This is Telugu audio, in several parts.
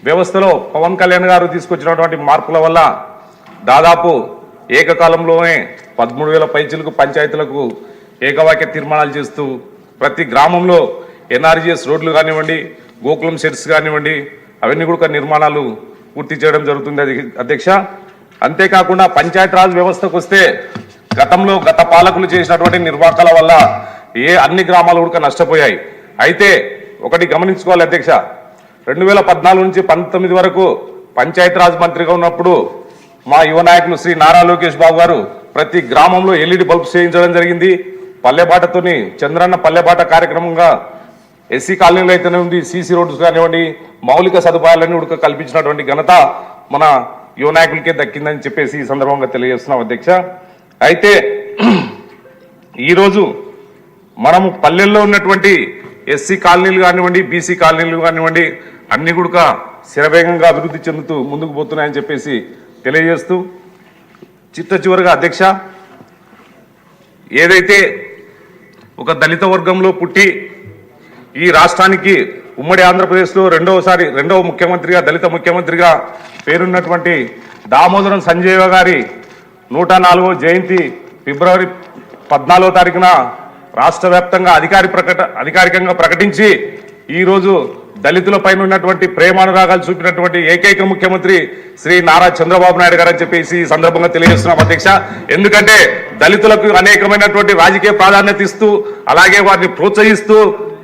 వ్యవస్థలో పవన్ కళ్యాణ్ గారు తీసుకొచ్చినటువంటి మార్పుల వల్ల దాదాపు ఏకకాలంలోనే 13,000 పైచిలకు పంచాయతీలకు ఏకవాక్య తీర్మానాలు చేస్తూ ప్రతి గ్రామంలో ఎన్ఆర్జీఎస్ రోడ్లు కానివ్వండి, గోకులం సెట్స్ కానివ్వండి, అవన్నీ కూడా నిర్మాణాలు పూర్తి చేయడం జరుగుతుంది అధ్యక్ష. అంతేకాకుండా పంచాయతీరాజ్ వ్యవస్థకు వస్తే గతంలో గత పాలకులు చేసినటువంటి నిర్వాహకాల వల్ల అన్ని గ్రామాలు కూడా నష్టపోయాయి. అయితే ఒకటి గమనించుకోవాలి అధ్యక్ష, 2014 నుంచి 19 వరకు పంచాయతీరాజ్ మంత్రిగా ఉన్నప్పుడు మా యువ నాయకులు శ్రీ నారా లోకేష్ బాబు గారు ప్రతి గ్రామంలో ఎల్ఈడి బల్బ్స్ చేయించడం జరిగింది. పల్లెబాటతోని చంద్రన్న పల్లెబాట కార్యక్రమంగా ఎస్సీ కాలనీలు అయితేనే ఉంది, సీసీ రోడ్స్ కానివ్వండి, మౌలిక సదుపాయాలన్నీ ఉడక కల్పించినటువంటి ఘనత మన యువ నాయకులకే దక్కిందని చెప్పేసి ఈ సందర్భంగా తెలియజేస్తున్నాం అధ్యక్ష. అయితే ఈరోజు మనము పల్లెల్లో ఉన్నటువంటి ఎస్సీ కాలనీలు కానివ్వండి, బీసీ కాలనీలు కానివ్వండి అన్ని కూడా శరవేగంగా అభివృద్ధి చెందుతూ ముందుకు పోతున్నాయని చెప్పేసి తెలియజేస్తూ చివరగా అధ్యక్ష, ఏదైతే ఒక దళిత వర్గంలో పుట్టి ఈ రాష్ట్రానికి ఉమ్మడి ఆంధ్రప్రదేశ్లో రెండవ ముఖ్యమంత్రిగా దళిత ముఖ్యమంత్రిగా పేరున్నటువంటి దామోదరం సంజయ్ గారి 104వ జయంతి ఫిబ్రవరి 14వ తారీఖున రాష్ట్ర వ్యాప్తంగా అధికారికంగా ప్రకటించి ఈరోజు దళితుల పైన ఉన్నటువంటి ప్రేమానురాగాలు చూపినటువంటి ఏకైక ముఖ్యమంత్రి శ్రీ నారా చంద్రబాబు నాయుడు గారు అని చెప్పేసి ఈ సందర్భంగా తెలియజేస్తున్నాం అధ్యక్ష. ఎందుకంటే దళితులకు అనేకమైనటువంటి రాజకీయ ప్రాధాన్యత ఇస్తూ అలాగే వారిని ప్రోత్సహిస్తూ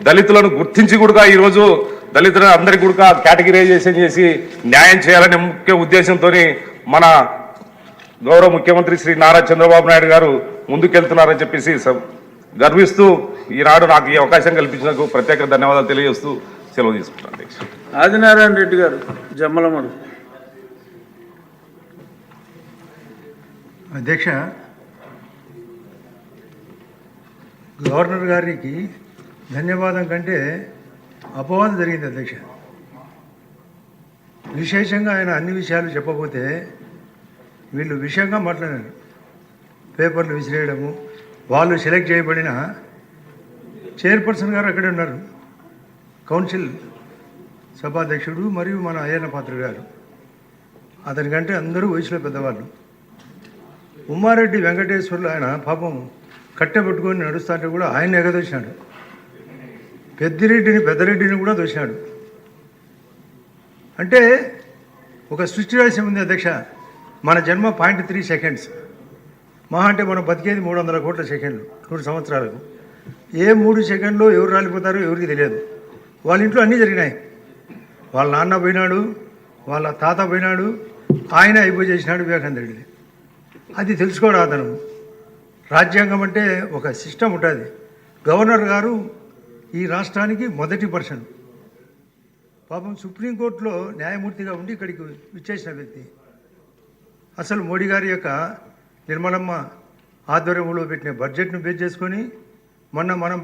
దళితులను గుర్తించి కూడా ఈరోజు దళితులను అందరికీ కూడా కేటగిరైజేషన్ చేసి న్యాయం చేయాలనే ముఖ్య ఉద్దేశంతో మన గౌరవ ముఖ్యమంత్రి శ్రీ నారా చంద్రబాబు నాయుడు గారు ముందుకెళ్తున్నారని చెప్పేసి గర్విస్తూ ఈనాడు నాకు ఈ అవకాశం కల్పించినందుకు ప్రత్యేక ధన్యవాదాలు తెలియజేస్తూ సెలవు తీసుకుంటాను అధ్యక్ష. ఆదినారాయణ రెడ్డి గారు జమ్మలమడు. అధ్యక్ష, గవర్నర్ గారికి ధన్యవాదం కంటే అపవాదం జరిగింది అధ్యక్ష. విశేషంగా ఆయన అన్ని విషయాలు చెప్పబోతే వీళ్ళు విషయంగా మాట్లాడారు. పేపర్లు విసిరేయడము, వాళ్ళు సెలెక్ట్ చేయబడిన చైర్పర్సన్ గారు అక్కడే ఉన్నారు, కౌన్సిల్ సభాధ్యక్షుడు మరియు మన అయ్యన్న పాత్ర గారు, అతనికంటే అందరూ వయసులో పెద్దవాళ్ళు. ఉమ్మారెడ్డి వెంకటేశ్వర్లు ఆయన పాపం కట్టెపెట్టుకొని నడుస్తుంటే కూడా ఆయన ఎగదోసినాడు. పెద్దరెడ్డిని కూడా దోసినాడు. అంటే ఒక సృష్టి రహస్యం ఉంది అధ్యక్ష. మన జన్మ 0.3 సెకండ్స్, మహా అంటే మనం బతికేది 300 కోట్ల సెకండ్లు 100 సంవత్సరాలకు. ఏ 3 సెకండ్లో ఎవరు రాలిపోతారో ఎవరికి తెలియదు. వాళ్ళ ఇంట్లో అన్నీ జరిగినాయి. వాళ్ళ నాన్న పోయినాడు, వాళ్ళ తాత పోయినాడు, ఆయన అయిపోయి చేసినాడు వివేకానంద రెడ్డి. అది తెలుసుకోవడం అతను. రాజ్యాంగం అంటే ఒక సిస్టమ్ ఉంటుంది. గవర్నర్ గారు ఈ రాష్ట్రానికి మొదటి పర్సన్. పాపం సుప్రీంకోర్టులో న్యాయమూర్తిగా ఉండి ఇక్కడికి విచ్చేసిన వ్యక్తి. అసలు మోడీ గారి యొక్క నిర్మలమ్మ ఆధ్వర్యంలో పెట్టిన బడ్జెట్ను బేస్ చేసుకొని మొన్న మనం